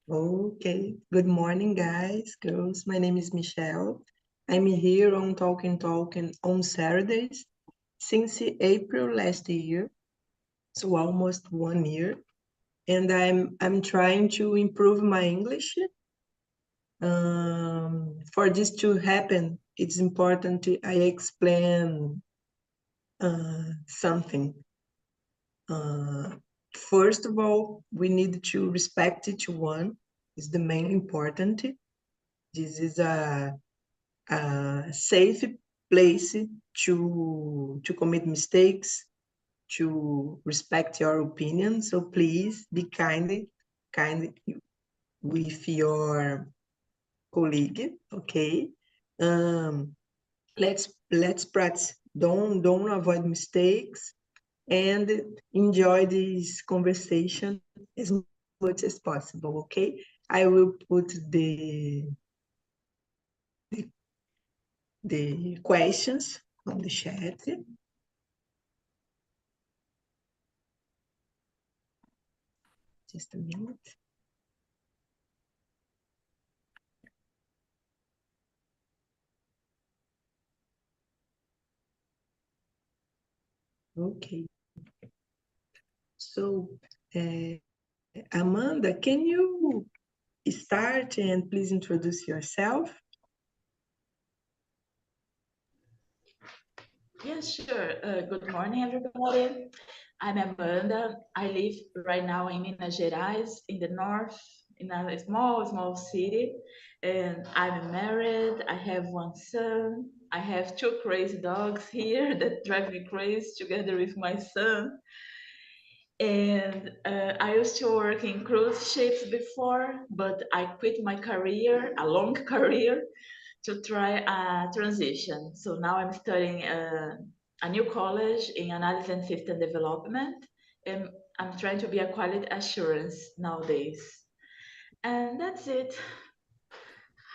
Okay, good morning, guys, girls. My name is Michelle. I'm here on Talking on Saturdays since April last year, so almost 1 year. And I'm trying to improve my English. For this to happen, it's important I explain something. First of all, we need to respect each one. Is the main important. This is a safe place to commit mistakes, to respect your opinion. So please be kind with your colleague, okay? Let's practice. Don't avoid mistakes and enjoy this conversation as much as possible, okay? I will put the questions on the chat. Just a minute. Okay. So, Amanda, can you start and please introduce yourself? Yes, sure. Good morning, everybody. I'm Amanda. I live right now in Minas Gerais, in the north, in a small city. And I'm married. I have one son. I have two crazy dogs here that drive me crazy together with my son. And I used to work in cruise ships before, but I quit my career, a long career, to try a transition. So now I'm studying a new college in analysis and system development, and I'm trying to be a quality assurance nowadays. And that's it.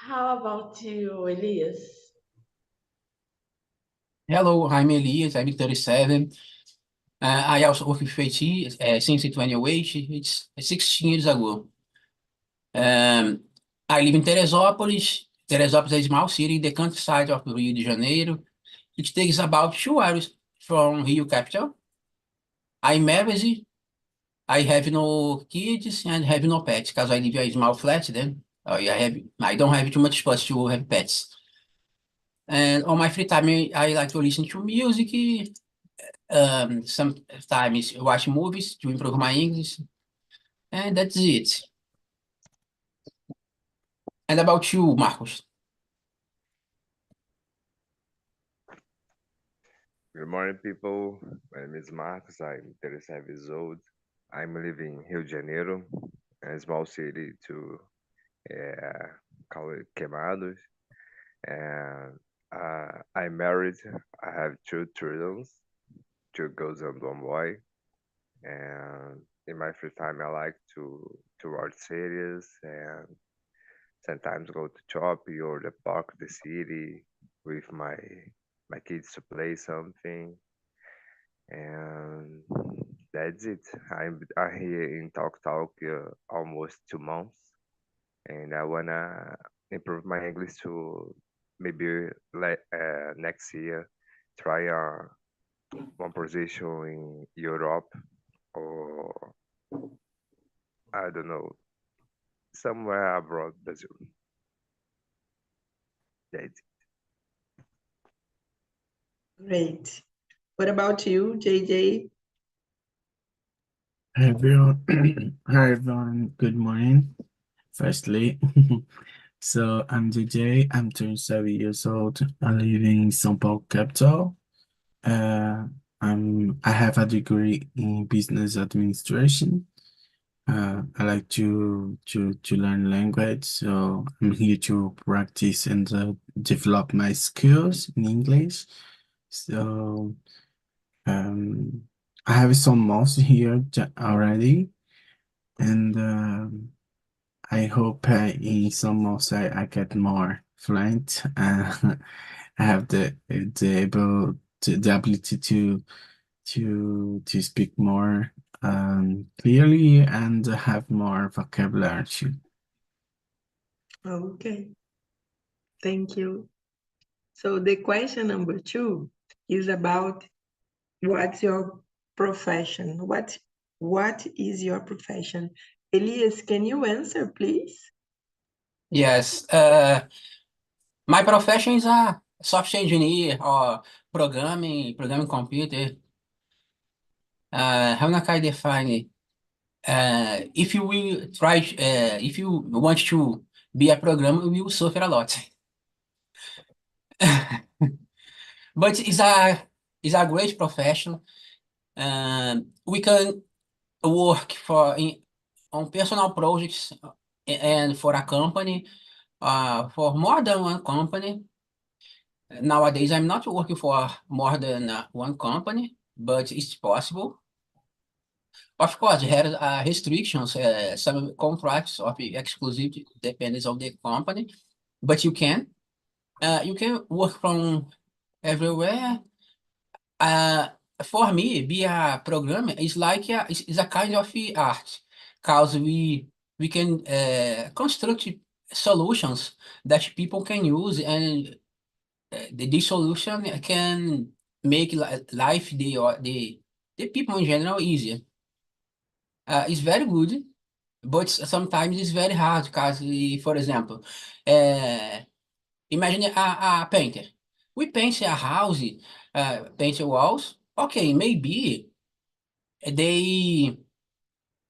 How about you, Elias? Hello, I'm Elias. I'm 37. I also work with IT since 2008. It's 16 years ago. I live in Teresópolis. Teresópolis is a small city in the countryside of Rio de Janeiro. It takes about 2 hours from Rio capital. I'm married. I have no kids and have no pets because I live in a small flat. Then I don't have too much space to have pets. And on my free time, I like to listen to music. Sometimes watch movies to improve my English, and that's it. And about you, Marcos? Good morning, people. My name is Marcos. I'm 37 years old. I'm living in Rio de Janeiro, a small city to call it Queimados. And I'm married. I have two children, two girls and one boy. And in my free time, I like to watch series and sometimes go to shopping or the park, of the city with my kids to play something. And that's it. I'm here in Talk almost 2 months, and I wanna improve my English to maybe next year try one position in Europe or I don't know somewhere abroad Brazil. That's it. Great. What about you, JJ? Hi everyone. Hi everyone. Good morning. Firstly, so I'm DJ. I'm 27 years old. I live in São Paulo capital. Uh, I have a degree in business administration. I like to learn language, so I'm here to practice and develop my skills in English. So um, I have some months here already, and I hope in some months I get more fluent. I have the ability to speak more clearly and have more vocabulary too. Okay, thank you. So the question number 2 is about what's your profession? What is your profession? Elias, can you answer, please? Yes. My profession is a software engineer or programming computer. How can I define it? If you will try, if you want to be a programmer, you will suffer a lot. But it's a great profession. We can work on personal projects and for a company, for more than one company. Nowadays, I'm not working for more than one company, but it's possible. Of course, there are restrictions, some contracts of exclusivity depends on the company, but you can work from everywhere. Uh, for me, be a programmer is like is a kind of art, because we can construct solutions that people can use, and the solution can make life the people in general easier. It's very good, but sometimes it's very hard because, for example, uh, imagine a painter. We paint a house, paint walls. Okay, maybe they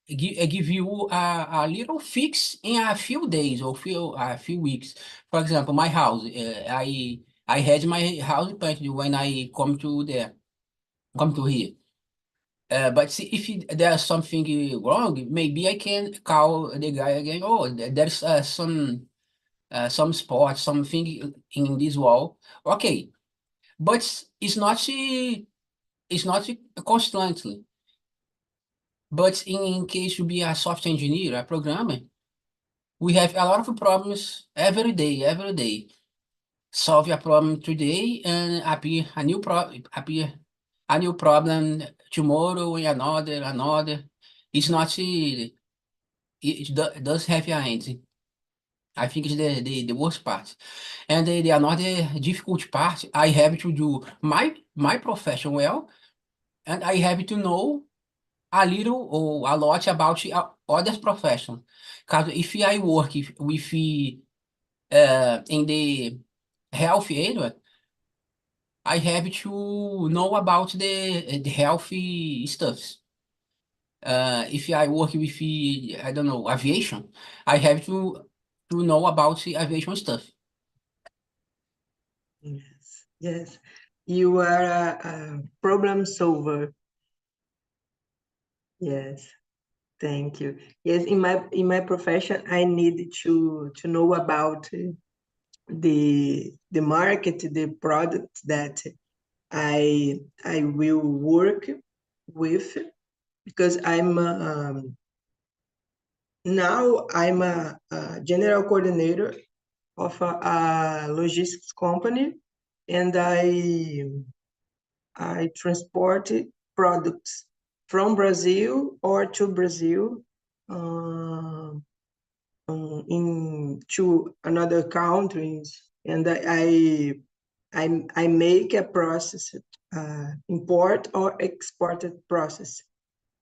give you a little fix in a few days or a few weeks. For example, my house, I had my house painted when I come to here. But see, if there's something wrong, maybe I can call the guy again. Oh, there's some spot, something in this wall. Okay, but it's not constantly. But in case you be a software engineer, a programmer, we have a lot of problems every day, every day. Solve a problem today and appear a new problem tomorrow and another. It's not it does have an end. I think it's the worst part. And the another difficult part, I have to do my profession well, and I have to know a little or a lot about others' profession. Because if I work with in the health area, I have to know about the healthy stuffs. If I work with, I don't know, aviation, I have to know about the aviation stuff. Yes, yes. You are a problem solver. Yes, thank you. Yes, in my profession, I need to know about the market, the product that I will work with, because now I'm a general coordinator of a logistics company, and I transport products from Brazil or to Brazil, into another countries, and I make a process, import or exported process,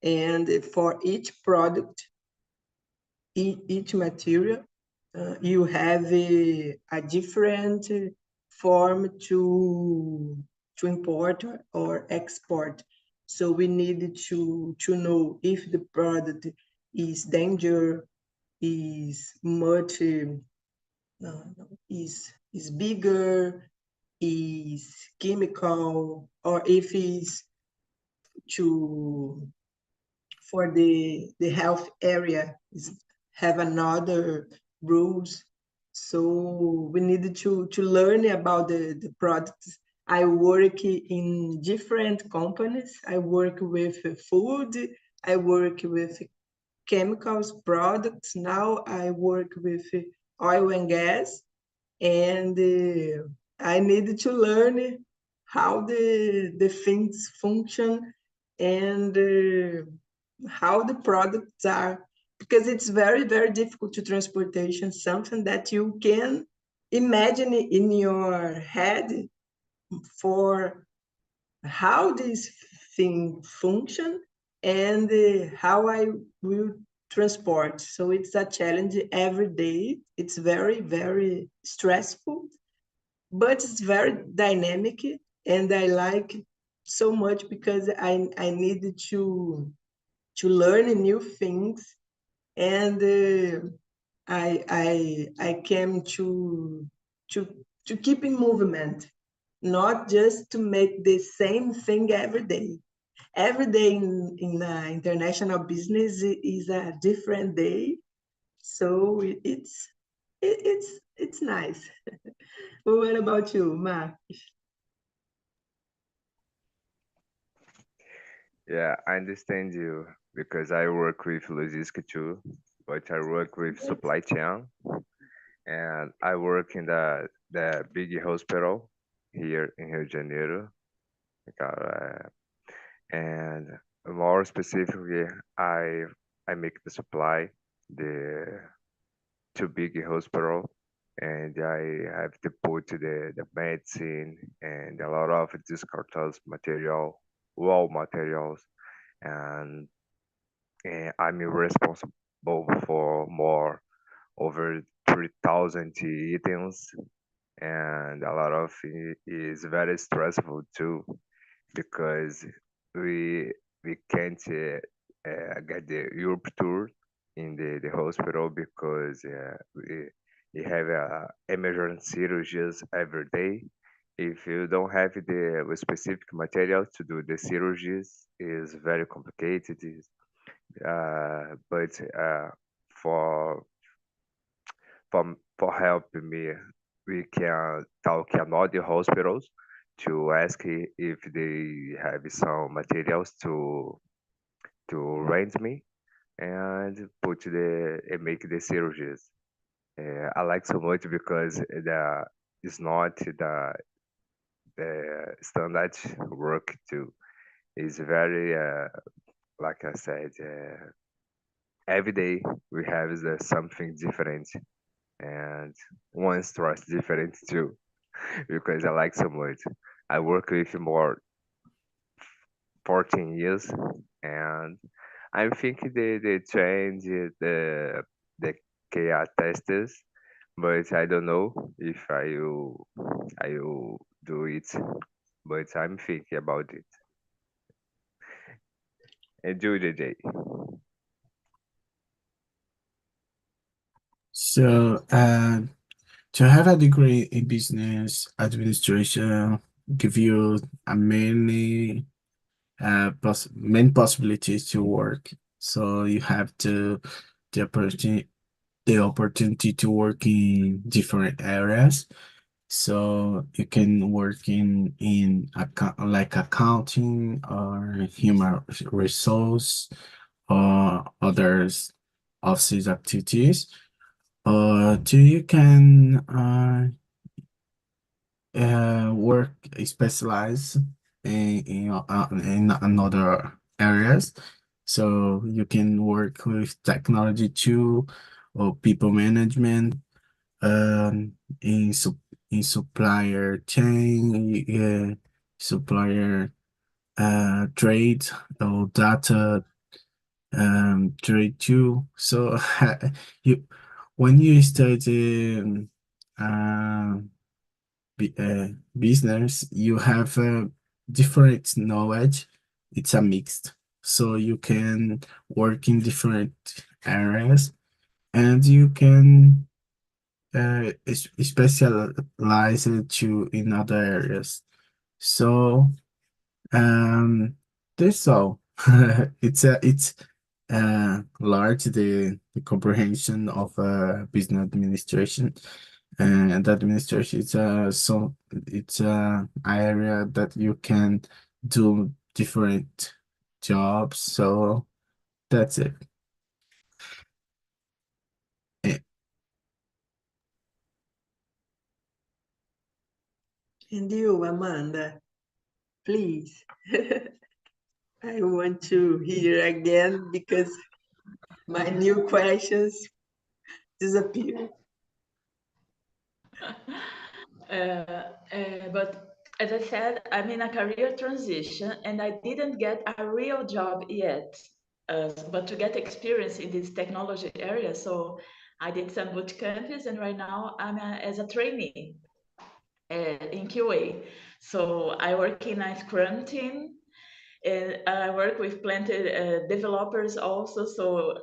and for each product, each material, you have a different form to import or export. So we need to know if the product is danger, is much, is bigger, is chemical, or if it's to for the health area is have another rules. So we needed to learn about the products. I work in different companies. I work with food. I work with chemicals products. Now I work with oil and gas, and I needed to learn how the things function, and how the products are. because it's very, very difficult to transportation, something that you can imagine in your head for how this thing function and how I will transport. So it's a challenge every day. It's very, very stressful, but it's very dynamic, and I like so much because I needed to learn new things, and I came to to keep in movement, not just to make the same thing every day. Every day in international business is a different day, so it's nice. What about you, Mark? Yeah, I understand you because I work with logistics too, but I work with supply chain and I work in the big hospital here in Rio de Janeiro. Uh, and more specifically, I make the supply the to big hospital, and I have to put the medicine and a lot of discartes material, raw materials, and, I'm responsible for more over 3,000 items, and a lot of it is very stressful too because we we can't get the Europe tour in the hospital because we have emergency surgeries every day. If you don't have the specific material to do the surgeries, is very complicated. But for for helping me, we can talk another hospitals to ask if they have some materials to rent me and put and make the surgeries. I like so much because the it's not the standard work too. It's very like I said, every day we have something different and one stress different too because I like so much. I work with more 14 years and I think they change the KR testers, but I don't know if I will do it. But I'm thinking about it. Enjoy the day. So, to have a degree in business administration give you a many possibilities to work. So you have the opportunity to work in different areas. So you can work in like accounting or human resource or others office activities. Or you can work specialize in another areas. So you can work with technology too, or people management, um, in supplier chain, supplier trade or data trade too. So you when you study uh, business, you have different knowledge. It's a mixed, so you can work in different areas, and you can specialize it to in other areas. So that's all. It's large the comprehension of business administration, and administration is so it's a area that you can do different jobs. So that's it. Eh, And you, Amanda, please. I want to hear again because my new questions disappear. But as I said, I'm in a career transition and I didn't get a real job yet, but to get experience in this technology area. So I did some boot camps and right now I'm as a trainee in QA. So I work in a Scrum team and I work with plenty developers also. So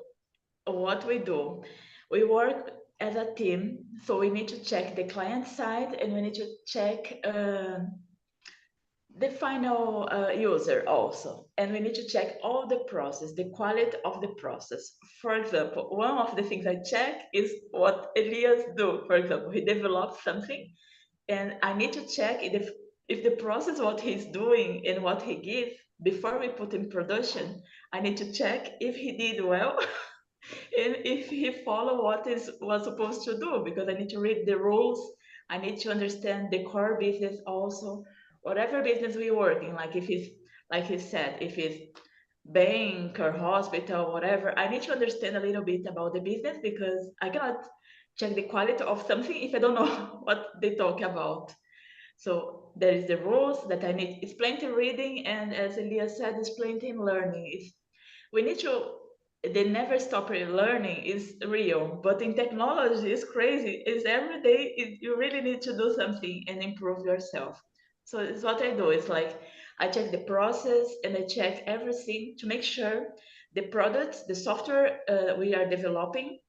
what we do, we work as a team, so we need to check the client side and we need to check the final user also, and we need to check all the process, the quality of the process. For example, one of the things I check is what Elias do. For example, he develops something and I need to check if the process, what he's doing and what he gives before we put in production, I need to check if he did well and if he follow what is was supposed to do, because I need to read the rules. I need to understand the core business also. Whatever business we work in, like if it's like he said, if it's bank or hospital, whatever, I need to understand a little bit about the business because I cannot check the quality of something if I don't know what they talk about. So there is the rules that I need. It's plenty reading, and as Elias said, it's plenty learning. We need to, they never stop learning is real, but in technology it's crazy. It's every day you really need to do something and improve yourself. So it's what I do. It's like I check the process and I check everything to make sure the products, the software we are developing,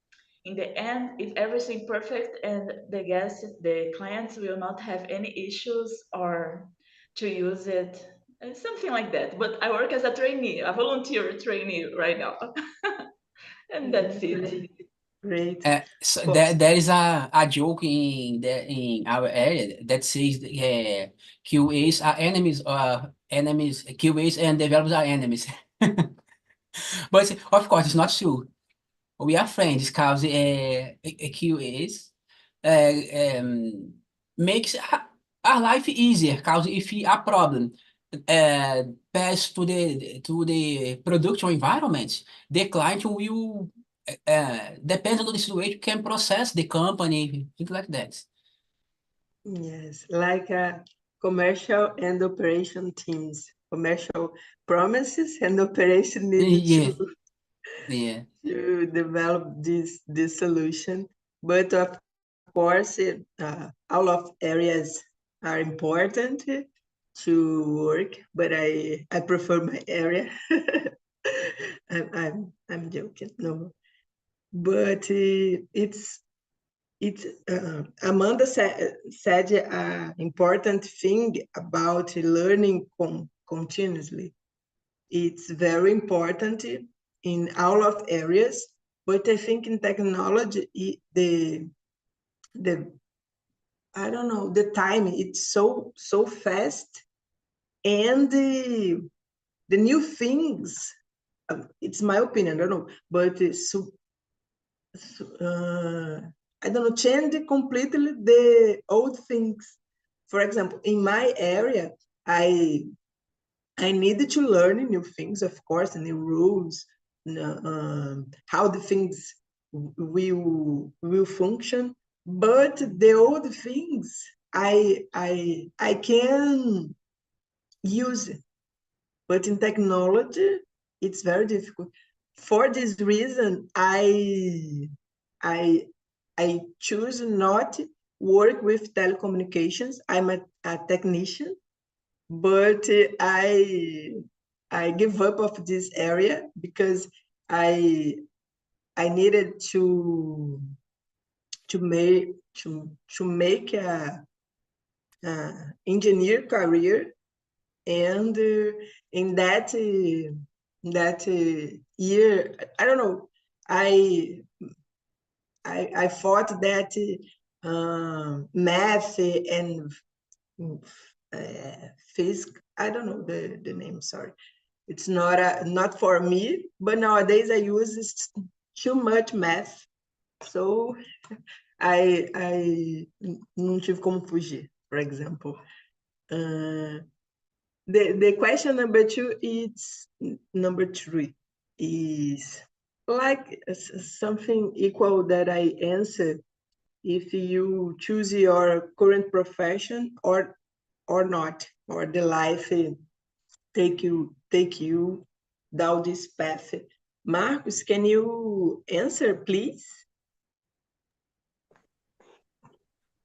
in the end is everything perfect and the guests, the clients will not have any issues or to use it, something like that. But I work as a trainee, a volunteer trainee right now. And that's it. Great. So For there is a joke in our area that says QAs are enemies, QAs and developers are enemies. But of course, it's not true. We are friends because QAs makes our life easier. Because if a problem pass to the production environment, the client will, depending on the situation, can process the company, things like that. yes, like commercial and operation teams. Commercial promises and operation need Yeah, yeah. to develop this solution. But of course, all of areas are important to work, but I prefer my area. I'm joking, no. But it's Amanda said an important thing about learning continuously. It's very important in all of areas, but I think in technology, the I don't know, the time it's so fast, and the new things. It's my opinion, I don't know, but I don't know, change completely the old things. For example, in my area, I needed to learn new things, of course, new rules, how the things will function. But the old things, I can use it. But in technology, it's very difficult. For this reason, I choose not work with telecommunications. I'm a technician, but I give up of this area because I needed to make a engineer career, and in that year, I don't know, I thought that math and physics, I don't know the name, sorry. It's not for me, but nowadays I use too much math, so I não tive como fugir, for example. The question number 2 is number 3 is like something equal that I answer if you choose your current profession or not, or the life take you down this path. Marcos, can you answer, please?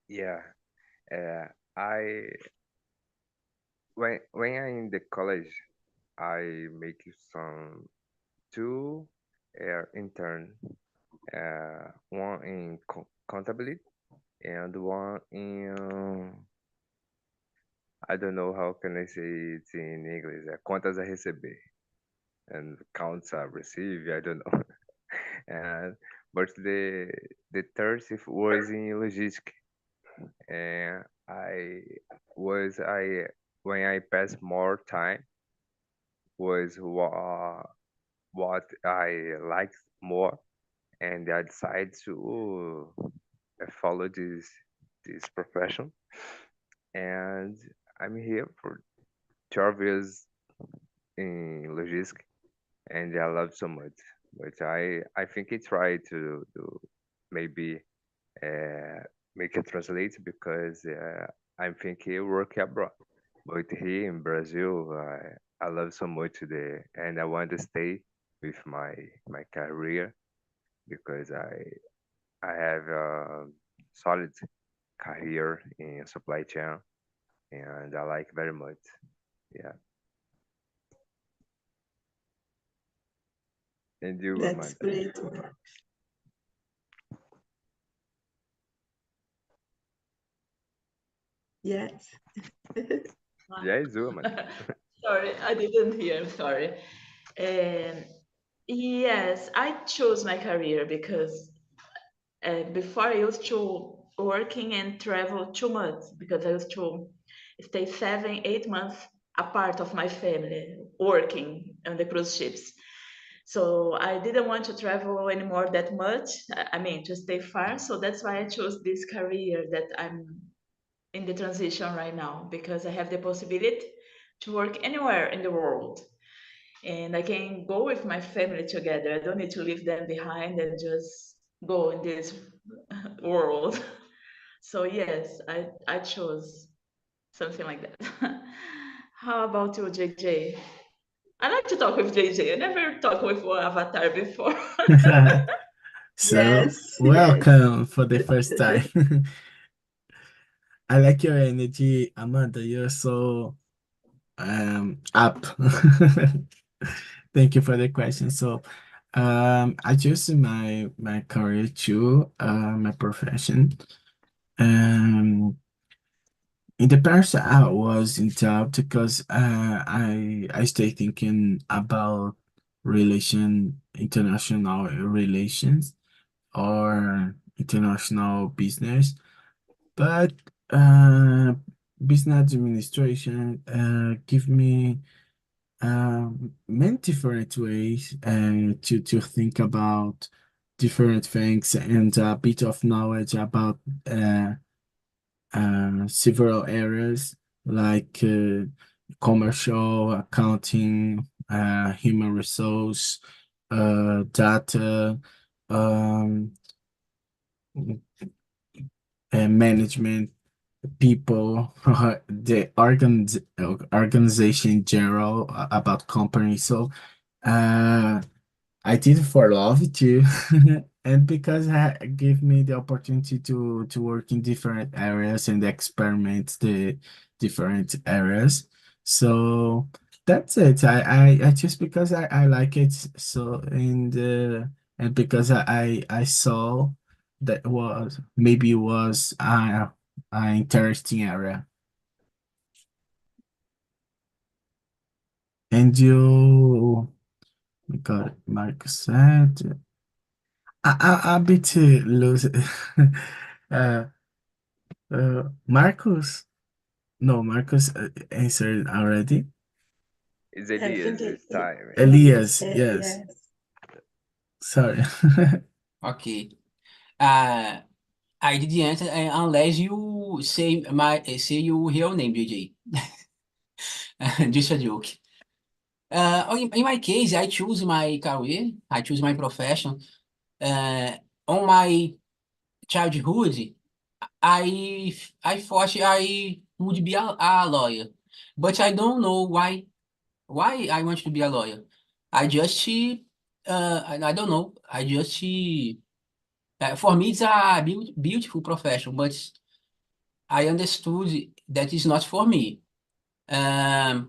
Yeah. Uh, I when I in the college, I make some two intern. One in contability and one in I don't know how can I say it in English. Contas a receber and counts a receive. I don't know. and but the third shift was in logistics, and I when I passed more time was what I liked more, and I decided to follow this profession, and I'm here for 12 years in logistics, and I love so much. But I think it's right to maybe uh, make it translate because I'm thinking work abroad. But here in Brazil, I love so much and I want to stay with my career because I have a solid career in supply chain and I like very much. Yeah. And you, That's Amanda? great. Yes. Yes, you, Amanda. Sorry, I didn't hear. I'm sorry. Um, yes, I chose my career because before I used to working and travel too much because I used to stay 7, 8 months apart of my family working on the cruise ships. So I didn't want to travel anymore that much. I mean, to stay far. So that's why I chose this career that I'm in the transition right now because I have the possibility to work anywhere in the world and I can go with my family together. I don't need to leave them behind and just go in this world. So yes, I chose something like that. How about you, JJ? I like to talk with JJ. I never talked with one avatar before. So, Yes, yes. welcome for the first time. I like your energy, Amanda. You're so up. Thank you for the question. So, I choose my career too, my profession. Um, in the past, I was in doubt because I stay thinking about international relations or international business, but uh, business administration give me many different ways to think about different things and a bit of knowledge about uh, several areas like commercial, accounting, human resource, data, um, management, people, the organization in general about companies. So, uh, I did it for love too, and because it gave me the opportunity to work in different areas and experiment the different areas. So that's it. I just because I like it so and because I saw that was maybe it was an interesting area. And you, we got Mark said. I'll be too loose. uh, Marcus. No, Marcus answered already. It's I think Elias this time. Elias, yes. yes. Sorry. Okay. Uh, I didn't answer unless you say your real name, JJ. Just a joke. In my case, I choose my career, I choose my profession. On my childhood, I thought I would be a lawyer, but I don't know why I want to be a lawyer. I just I don't know. For me it's a beautiful profession, but I understood that it's not for me. When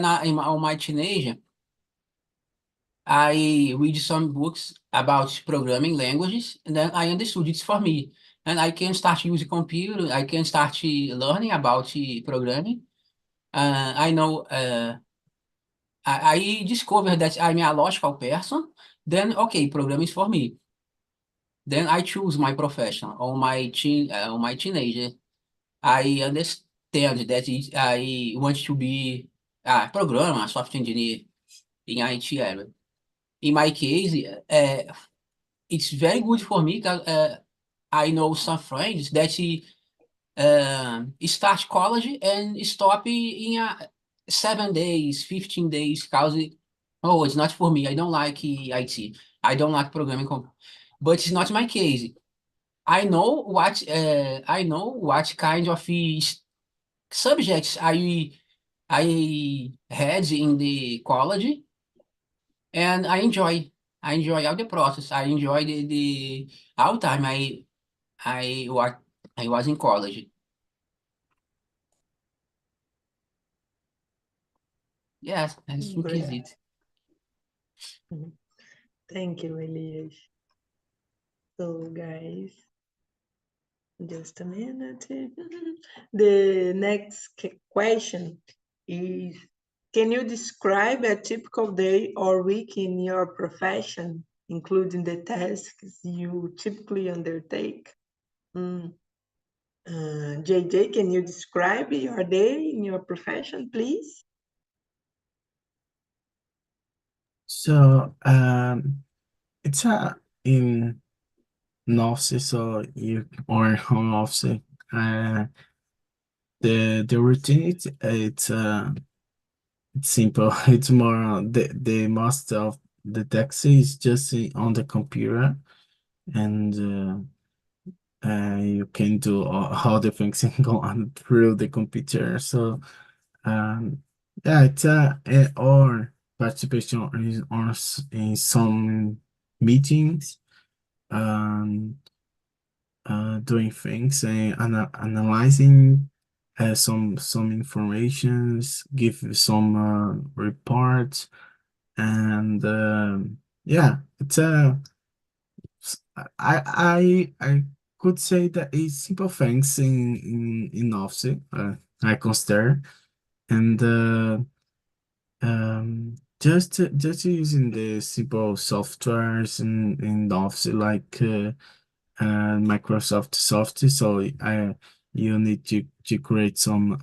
on my teenager, I read some books about programming languages, and then I understood it's for me. And I can start using computer. I can start learning about programming. I know. I discovered that I'm a logical person. Then okay, programming is for me. Then I choose my profession on my teenager. I understand that I want to be a programmer, software engineer in IT area. In my case, it's very good for me because I know some friends that start college and stop in 7 days, 15 days because oh, it's not for me. I don't like IT. I don't like programming, but it's not my case. I know what kind of subjects I had in the college, and I enjoy all the process. I enjoy the all time I was I was in college. Yes, that's think is Great. it. Thank you, Elias. So, guys, just a minute. The next question is, can you describe a typical day or week in your profession, including the tasks you typically undertake? Mm. JJ, can you describe your day in your profession, please? So it's in an office or you or home office. Uh, the routine it's simple. It's more the most of the taxi is just on the computer, and you can do all the things go on through the computer. So yeah, it's or participation in some meetings, um, doing things and analyzing some informations, give some reports, and yeah, it's I could say that it's simple things in Office. I consider and just using the simple softwares in Office like Microsoft Soft. So you need to create some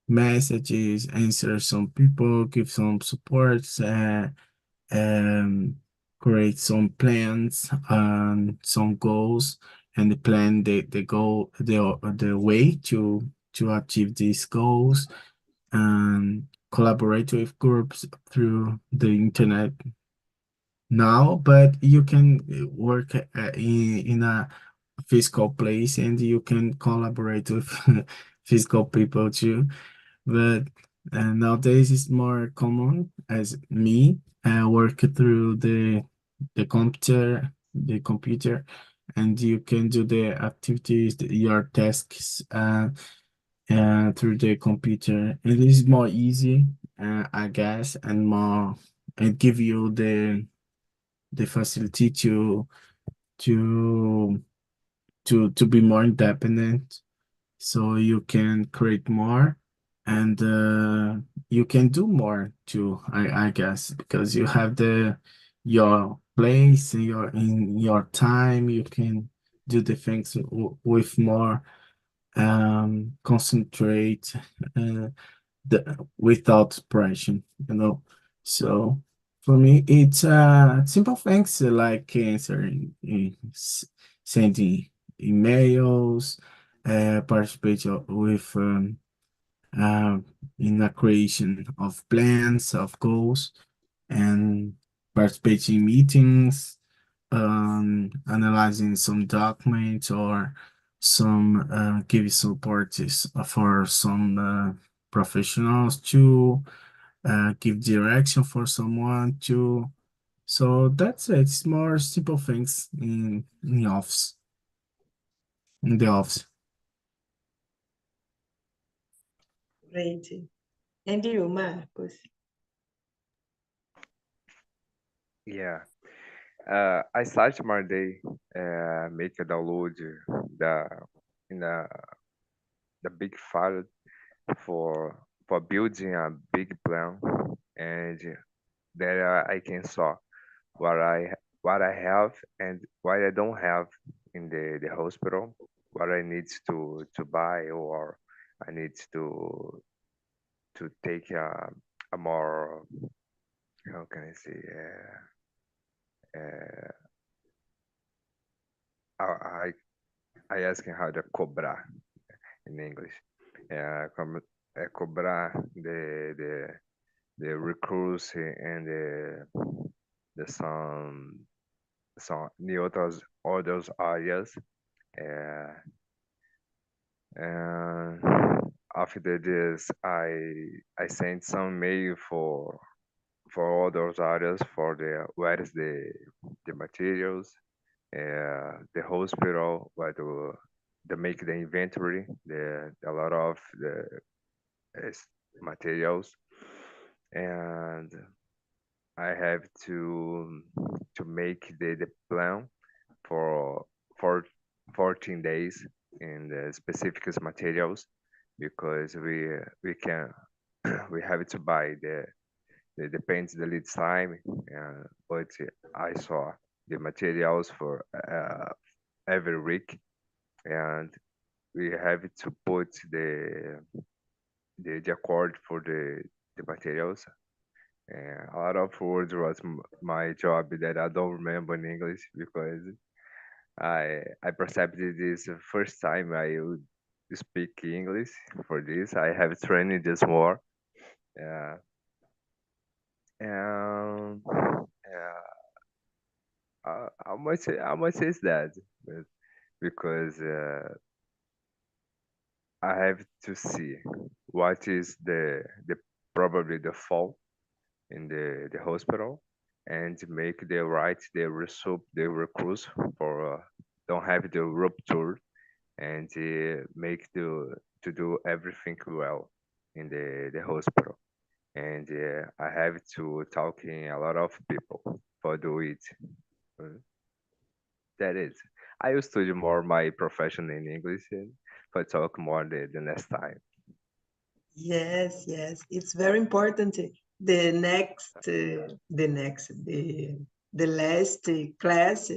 messages, answer some people, give some supports, um, create some plans and some goals, and plan the goal the way to achieve these goals, and collaborate with groups through the internet now, but you can work in a physical place and you can collaborate with physical people too. But nowadays it's more common as me work through the computer, and you can do the activities, your tasks through the computer. It is more easy, I guess, and more and give you the facility to to be more independent, so you can create more, and you can do more too, I guess, because you have the your place and your time. You can do the things with more concentrate, uh, without pressure, you know. So for me, it's simple things like answering, sending emails, participate with in the creation of plans, of goals, and participating in meetings, analyzing some documents or some give support for some professionals to give direction for someone to. So that's it. It's more simple things in the office. In the office. Great. And you, Marcos? Yeah. I start my day, make a download the in the big file for building a big plan, and there I can saw what I have and what I don't have in the hospital, what I need to buy, or I need to take a more, how can I say, uh, I I asking how to cobrar in English. Como cobrar the recruits and the some in others areas. Uh, and after this, I sent some mail for others areas for where is the materials, the hospital, where to make the inventory, a lot of the materials, and I have to make the plan for for 14 days in the specific materials, because we can we have to buy the depends the lead time, but I saw the materials for every week, and we have to put the accord for the materials. And a lot of words was my job that I don't remember in English, because I perceived this the first time I would speak English. For this, I have trained this more. Uh, and how much is that? But because I have to see what is the probably the fault in the hospital, and make the recruits for don't have the rupture, and make to do everything well in the hospital, and I have to talking a lot of people for do it. Uh, That is, I will study more my profession in English, and but talk more the next time. Yes, yes, it's very important. The last class,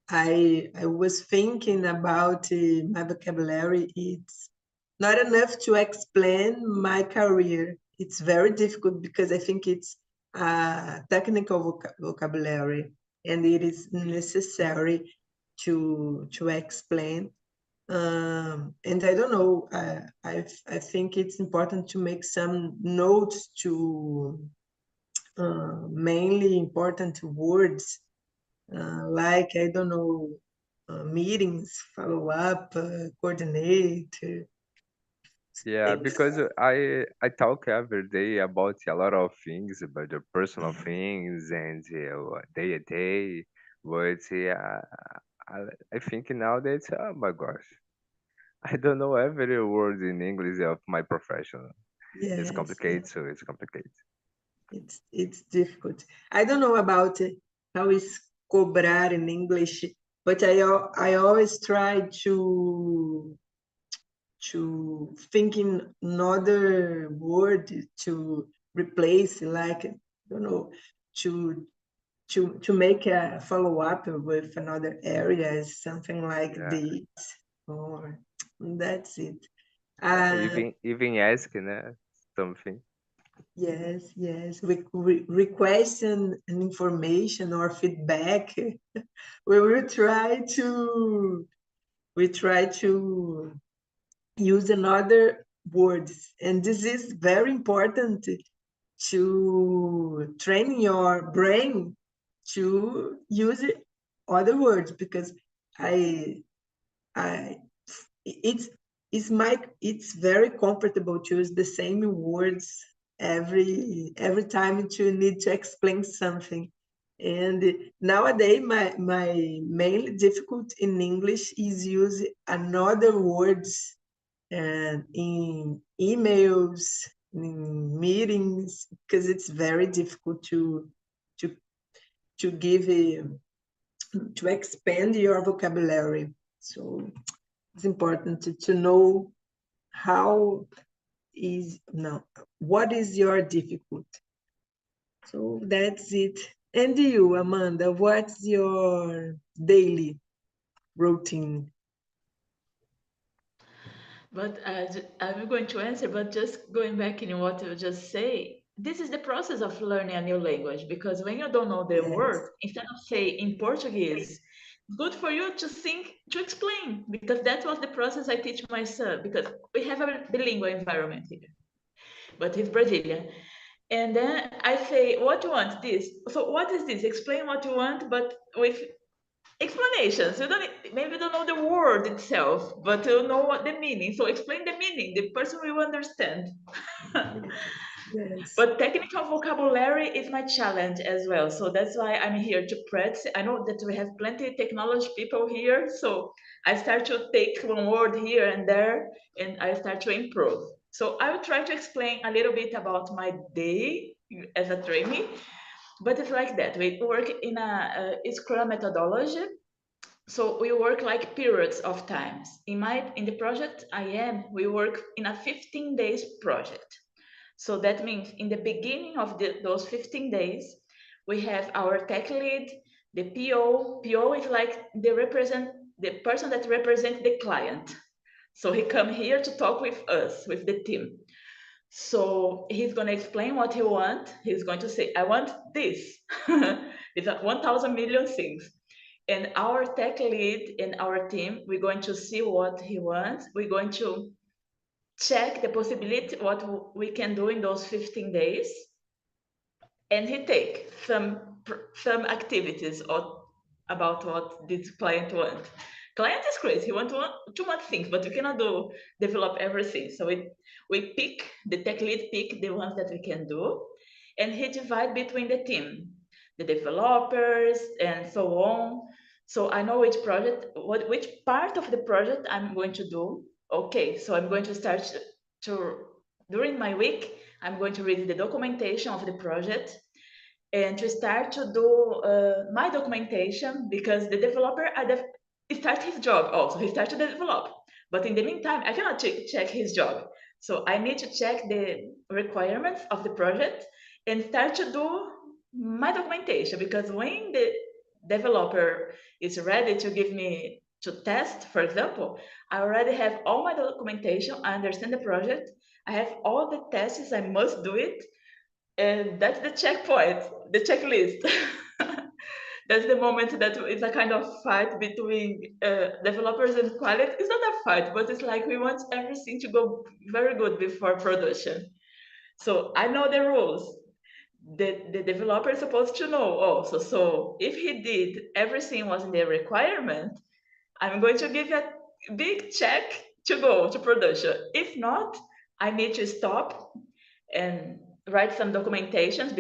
I was thinking about my vocabulary. It's not enough to explain my career. It's very difficult because I think it's a technical vocabulary, and it is necessary to explain. And I don't know, I think it's important to make some notes to mainly important words, like, I don't know, meetings, follow up, coordinate. Yeah, Things. because I talk every day about a lot of things, about the personal things and day to day. But I, I think now that, oh my gosh, I don't know every word in English of my profession. It's Yes, complicated, so it's complicated. it's difficult. I don't know about how is cobrar in English, but I always try to think in another word to replace, like, I don't know, to to make a follow-up with another areas, something like Yeah, this, or that's it. yeah. Uh, Even asking something. yes, yes. Request an information or feedback. We will try to use another words. And this is very important to train your brain to use other words, because it's it's very comfortable to use the same words every time you need to explain something. And nowadays, my main difficulty in English is use another words in emails, in meetings, because it's very difficult to give to expand your vocabulary. So it's important to know what is your difficulty. So that's it. And you, Amanda, what's your daily routine? But I'm going to answer, but just going back in what you just say, this is the process of learning a new language, because when you don't know the Yes. word, instead of say in Portuguese, it's good for you to think, to explain, because that was the process I teach my son, because we have a bilingual environment here, but he's Brazilian. And then I say, what you want? This. So what is this? Explain what you want, but with explanations. You don't maybe you don't know the word itself, but you know what the meaning. So explain the meaning. The person will understand. Yes. But technical vocabulary is my challenge as well. So that's why I'm here to practice. I know that we have plenty of technology people here. So I start to take one word here and there, and I start to improve. So I will try to explain a little bit about my day as a trainee. But it's like that. We work in a Scrum methodology. So we work like periods of times. In the project we work in a 15 days project. So that means in the beginning of those 15 days, we have our tech lead, the PO. PO is like the person that represents the client. So he come here to talk with us, with the team. So he's going to explain what he wants. He's going to say, I want this. It's 1,000 million things. And our tech lead and our team, we're going to see what he wants. We're going to check the possibility, what we can do in those 15 days. And he take some activities about what this client wants. Client is crazy. He wants too much things, but we cannot develop everything. So we pick, the tech lead pick the ones that we can do, and he divide between the team, the developers, and so on. So I know which part of the project I'm going to do. Okay, so I'm going to start during my week, I'm going to read the documentation of the project and to start to do my documentation, because the developer start his job also. He starts to develop. But in the meantime, I cannot check his job. So I need to check the requirements of the project and start to do my documentation, because when the developer is ready to give me to test, for example, I already have all my documentation. I understand the project. I have all the tests. I must do it. And that's the checkpoint, the checklist. That's the moment that it's a kind of fight between developers and quality. It's not a fight, but it's like we want everything to go very good before production. So I know the rules. The developer is supposed to know also. So if he did everything was in the requirement, I'm going to give a big check to go to production. If not, I need to stop and write some documentations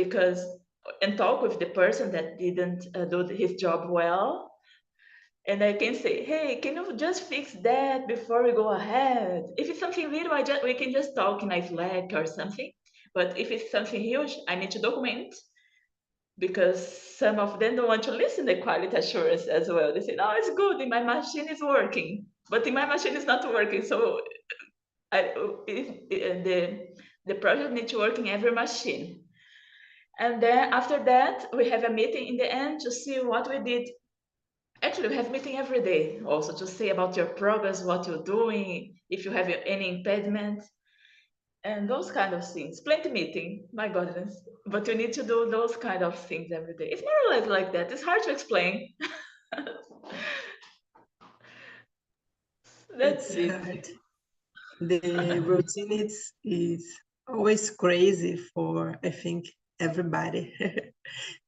and talk with the person that didn't do his job well. And I can say, hey, can you just fix that before we go ahead? If it's something little, we can just talk in a Slack or something. But if it's something huge, I need to document, because some of them don't want to listen to quality assurance as well. They say, no, it's good, in my machine is working, but in my machine is not working. So the project needs to work in every machine. And then after that, we have a meeting in the end to see what we did. Actually, we have meeting every day also to see about your progress, what you're doing, if you have any impediment, and those kind of things. Plenty meeting, my goodness. But you need to do those kind of things every day. It's more or less like that. It's hard to explain. That's It's it. hard. The routine is always crazy for, I think, everybody.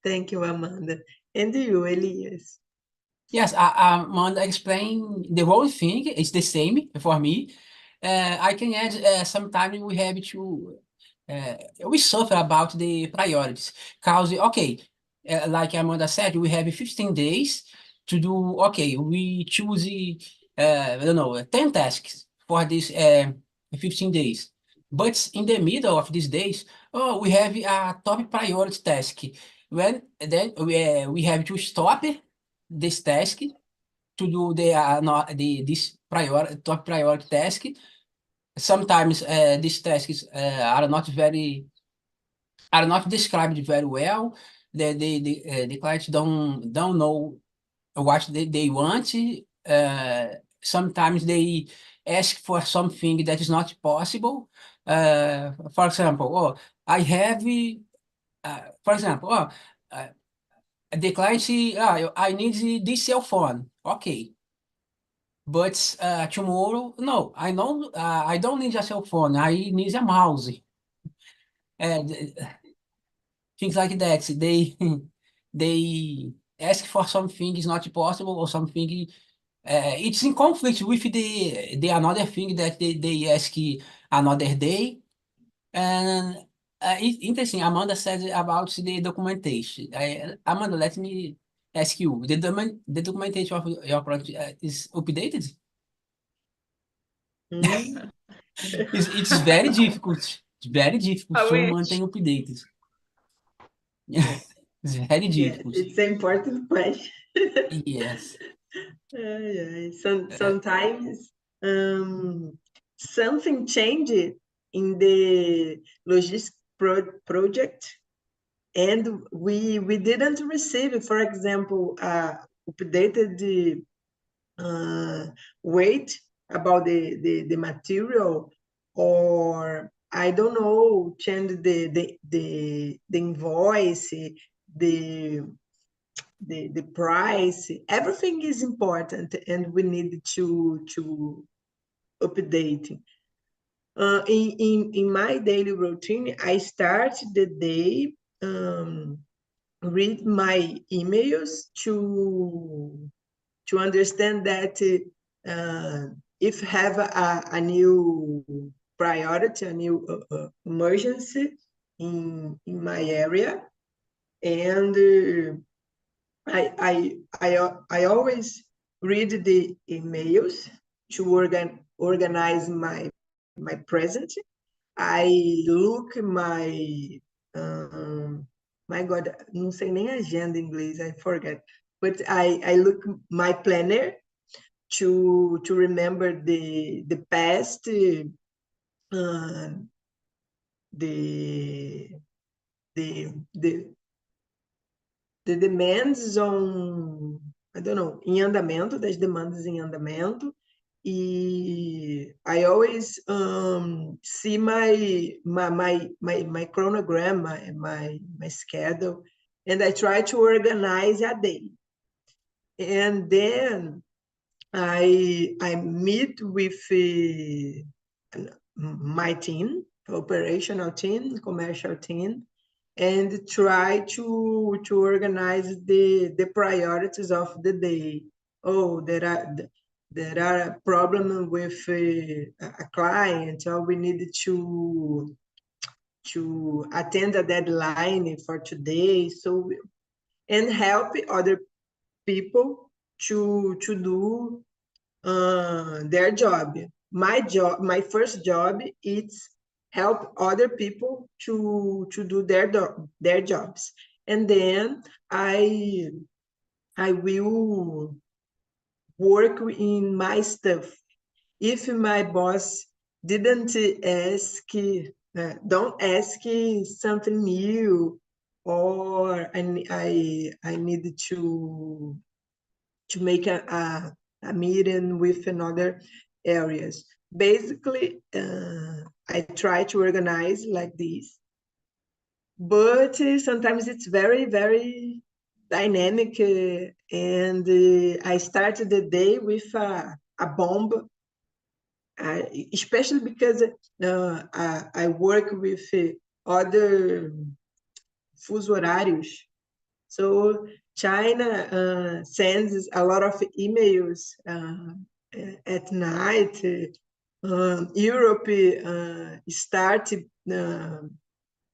Thank you, Amanda. And you, Elias? Yes, Amanda explained the whole thing. It's the same for me. I can add sometimes we have to we suffer about the priorities. Cause okay, like Amanda said, we have 15 days to do. Okay, we choose I don't know 10 tasks for this 15 days. But in the middle of these days, oh, we have a top priority task. When then we have to stop this task to do the no, the this top priority task. Sometimes these tasks are not described very well. The clients don't know what they want. Sometimes they ask for something that is not possible. For example, oh, I have, for example, oh, uh, the client say, I need this cell phone. Okay. But tomorrow, no, I don't need a cell phone. I need a mouse. Uh, Things like that. They they ask for something is not possible or something. It's in conflict with the another thing that they ask another day. And it's interesting. Amanda said about the documentation. Amanda, let me ask you: the documentation of your project is updated? Mm, It's very difficult. It's very difficult I to wish. maintain updated. yes, It's very yes, difficult. it's an important question. Yes. Yeah. Uh, Sometimes something changed in the logistic project, and we didn't receive, for example, updated uh, weight about the material, or I don't know, change the invoice, the the price. Everything is important, and we need to update. In my daily routine, I start the day, read my emails to understand that if have a new priority, a new emergency in my area. And I always read the emails to organize my present. I look my God, não sei nem agenda em inglês, I forget. But I look my planner to remember the past, uh, the the the demands on, I don't know, em andamento, das demandas em andamento. E I always see my chronogram, my schedule, and I try to organize a day. And then I meet with my team, operational team, commercial team, and try to organize the priorities of the day. Oh, there are a problem with a client, or we need to attend a deadline for today. So, and help other people to do their job. My first job is help other people to do their jobs, and then I will work in my stuff. If my boss didn't ask, don't ask something new, or I need to make a meeting with another areas. Basically, I try to organize like this, but sometimes it's very, very dynamic, and I started the day with a bomb especially because I work with other fuso horários. So China sends a lot of emails at night. Europe started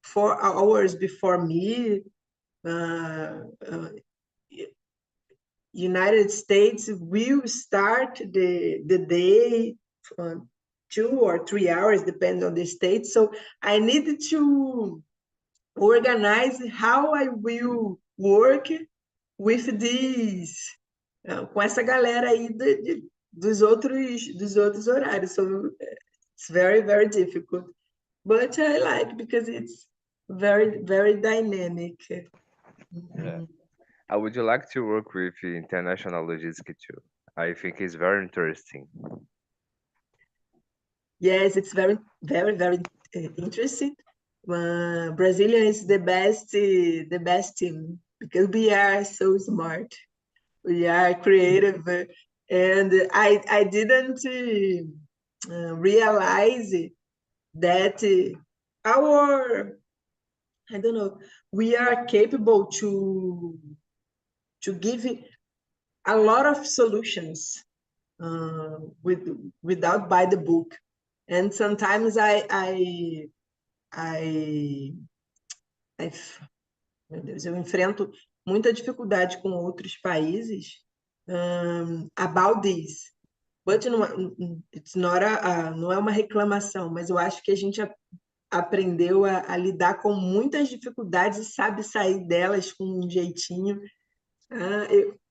4 hours before me. United States will start the day 2 or 3 hours, depends on the state. So I needed to organize how I will work with these, com essa galera aí dos outros horários. So it's very, very difficult. But I like because it's very, very dynamic. Yeah. Would you like to work with international logistics too? I think it's very interesting. Yes, it's very, very, very interesting. Brazilian is the best team because we are so smart. We are creative, and I didn't realize that I don't know, we are capable to give a lot of solutions without by the book. And sometimes meu Deus, eu enfrento muita dificuldade com outros países about this. But it's not não é uma reclamação, mas eu acho que a gente aprendeu a lidar com muitas dificuldades e sabe sair delas com um jeitinho.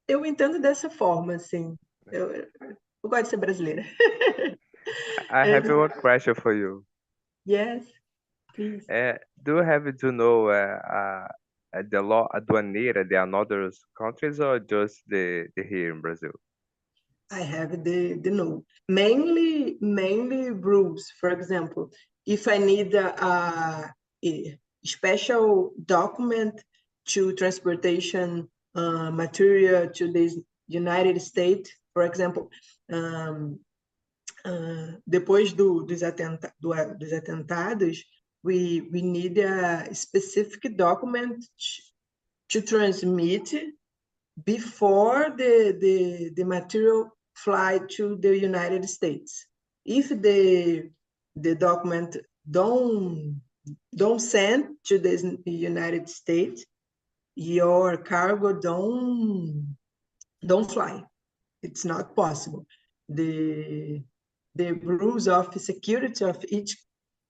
Eu entendo dessa forma, assim. Eu gosto de ser brasileira. I have one question for you. Yes, please. Do you have to know the law aduaneira de another countries or just the here in Brazil? I have the know. Mainly rules. For example, if I need a special document to transportation material to the United States, for example, depois dos atentados, we need a specific document to transmit before the material fly to the United States. If the document don't send to the United States, your cargo don't fly. It's not possible. The rules of security of each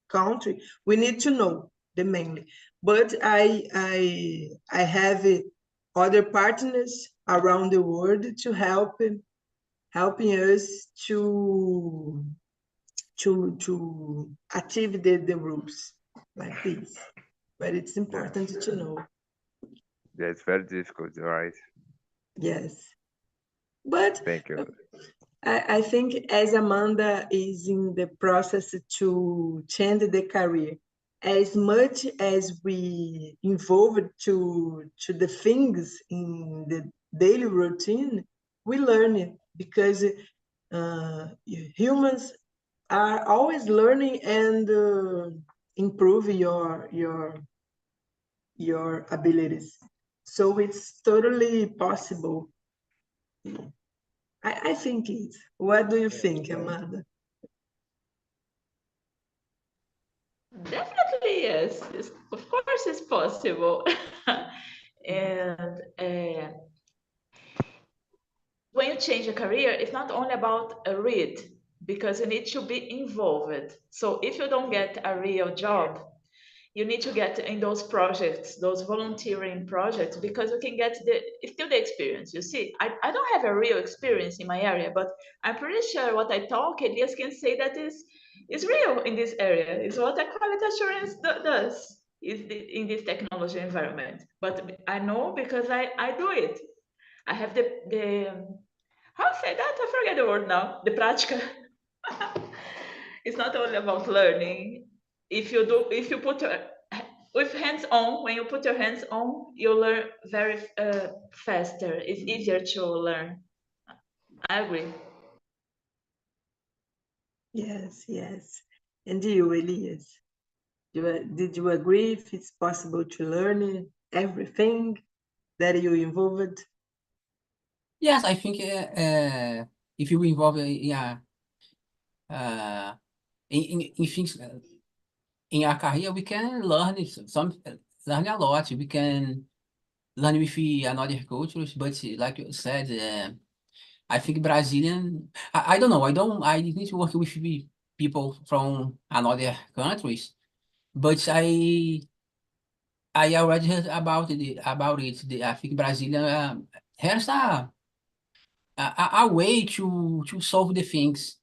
country, we need to know the mainly. But I have other partners around the world to helping us to achieve the rules like this. But it's important to know. Yeah, it's very difficult, right? Yes. But Thank you. I think as Amanda is in the process to change the career, as much as we involved to the things in the daily routine, we learn it because humans are always learning and improve your abilities. So it's totally possible. I think it. What do you think, Amanda? Definitely, yes. Of course, it's possible. And when you change a career, it's not only about a read, because you need to be involved. So if you don't get a real job, you need to get in those projects, those volunteering projects, because you can get still the experience. You see, I don't have a real experience in my area, but I'm pretty sure what I talk, Elias can say that is real in this area. It's what a quality assurance does in this technology environment. But I know because I do it. I have the how to say that? I forget the word now. The prática. It's not only about learning. If you put with hands on, when you put your hands on, you learn very faster. It's easier to learn. I agree. Yes, yes. And you, Elias, did you agree if it's possible to learn everything that you involved? Yes, I think if you involve uh, in things in our career, we can learn learn a lot. We can learn with another cultures, but like you said, I think Brazilian. I don't know. I didn't work with people from another countries, but I already heard about it. I think Brazilian has a way to solve the things.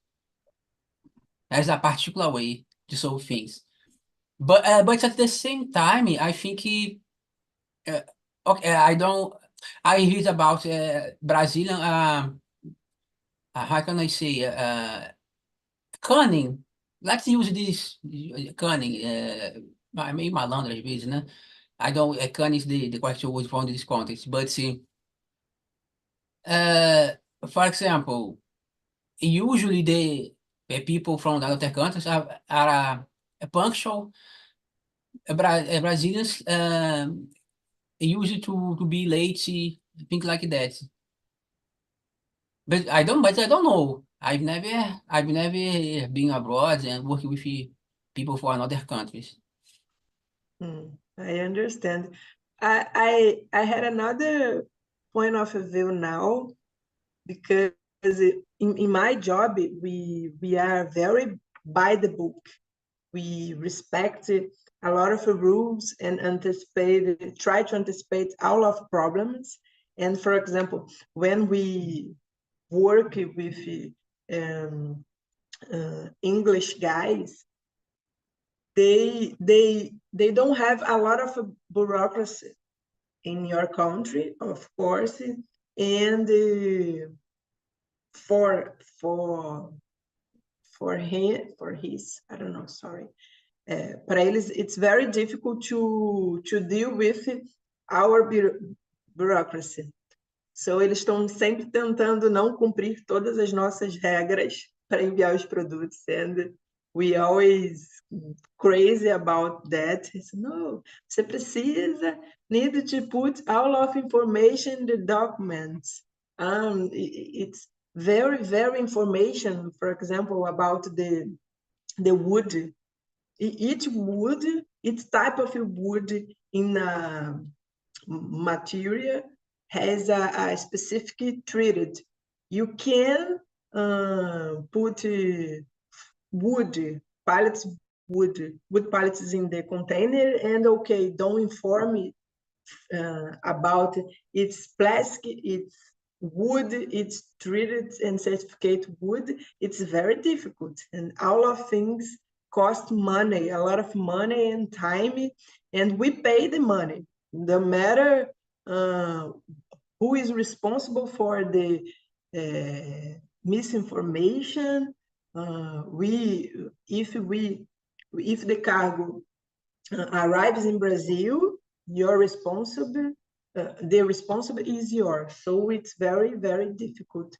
Has a particular way to solve things. But at the same time, I think uh, okay. I don't. I read about Brazilian. How can I say? Cunning. Let's use this cunning. Meio malandro às vezes, né? I don't. Cunning is the correct word from this context. But uh, for example, usually the people from the other countries are punctual. Brazilians used to be late, things like that. But I don't know. I've never been abroad and worked with people from other countries. I understand. I had another point of view now because in my job we are very by the book. We respect a lot of rules and try to anticipate all of problems. And for example, when we work with English guys, they don't have a lot of bureaucracy in your country, of course, and for his, I don't know, sorry. Para eles, it's very difficult to deal with our bureaucracy. So, eles estão sempre tentando não cumprir todas as nossas regras para enviar os produtos, and we always crazy about that. So, no, você precisa, need to put all of information in the documents. It's very, very information, for example, about the wood. Each wood, each type of wood in a material has a specific treated. You can put wood pallets, wood pallets in the container, and okay, don't inform about its plastic, its wood, it's treated and certificate wood. It's very difficult, and all of things cost money, a lot of money and time, and we pay the money. No matter who is responsible for the misinformation, if the cargo arrives in Brazil, you're responsible. The responsible is yours. So it's very, very difficult.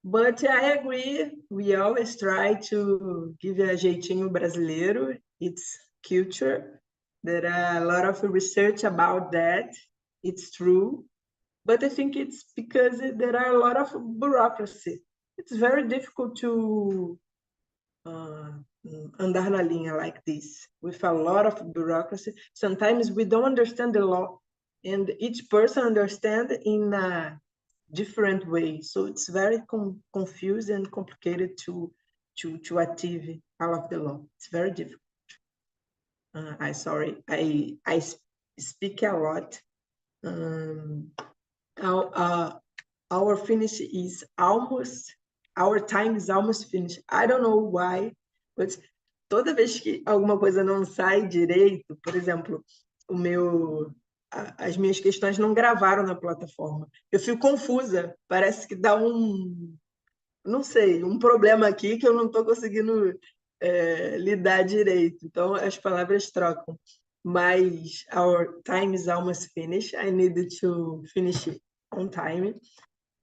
But I agree. We always try to give a jeitinho brasileiro. It's culture. There are a lot of research about that. It's true. But I think it's because there are a lot of bureaucracy. It's very difficult to andar na linha like this, with a lot of bureaucracy. Sometimes we don't understand the law, and each person understands in a different way. So it's very confused and complicated to achieve all of the law. It's very difficult. I speak a lot. Our finish is almost, our time is almost finished. I don't know why, but toda vez que alguma coisa não sai direito, por exemplo, as minhas questões não gravaram na plataforma. Eu fico confusa, parece que dá não sei, um problema aqui que eu não estou conseguindo lidar direito. Então, as palavras trocam. Mas our time is almost finished. I needed to finish it on time.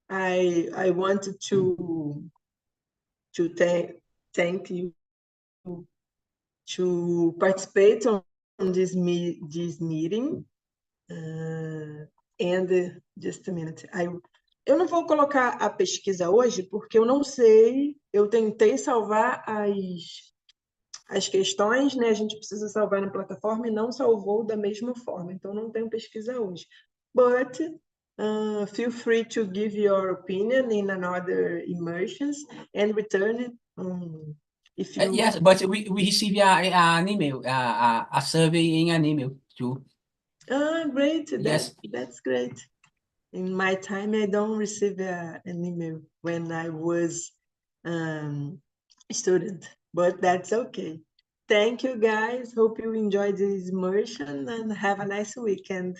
I wanted to thank you to participate on this meeting. And just a minute. Eu não vou colocar a pesquisa hoje, porque eu não sei. Eu tentei salvar as questões, né? A gente precisa salvar na plataforma e não salvou da mesma forma. Então, não tenho pesquisa hoje. But feel free to give your opinion in another immersions and return it if you... Yes, but we receive an email, a survey in an email too. Great. Yes. That's great. In my time, I don't receive an email when I was a student, but that's okay. Thank you, guys. Hope you enjoyed this immersion and have a nice weekend.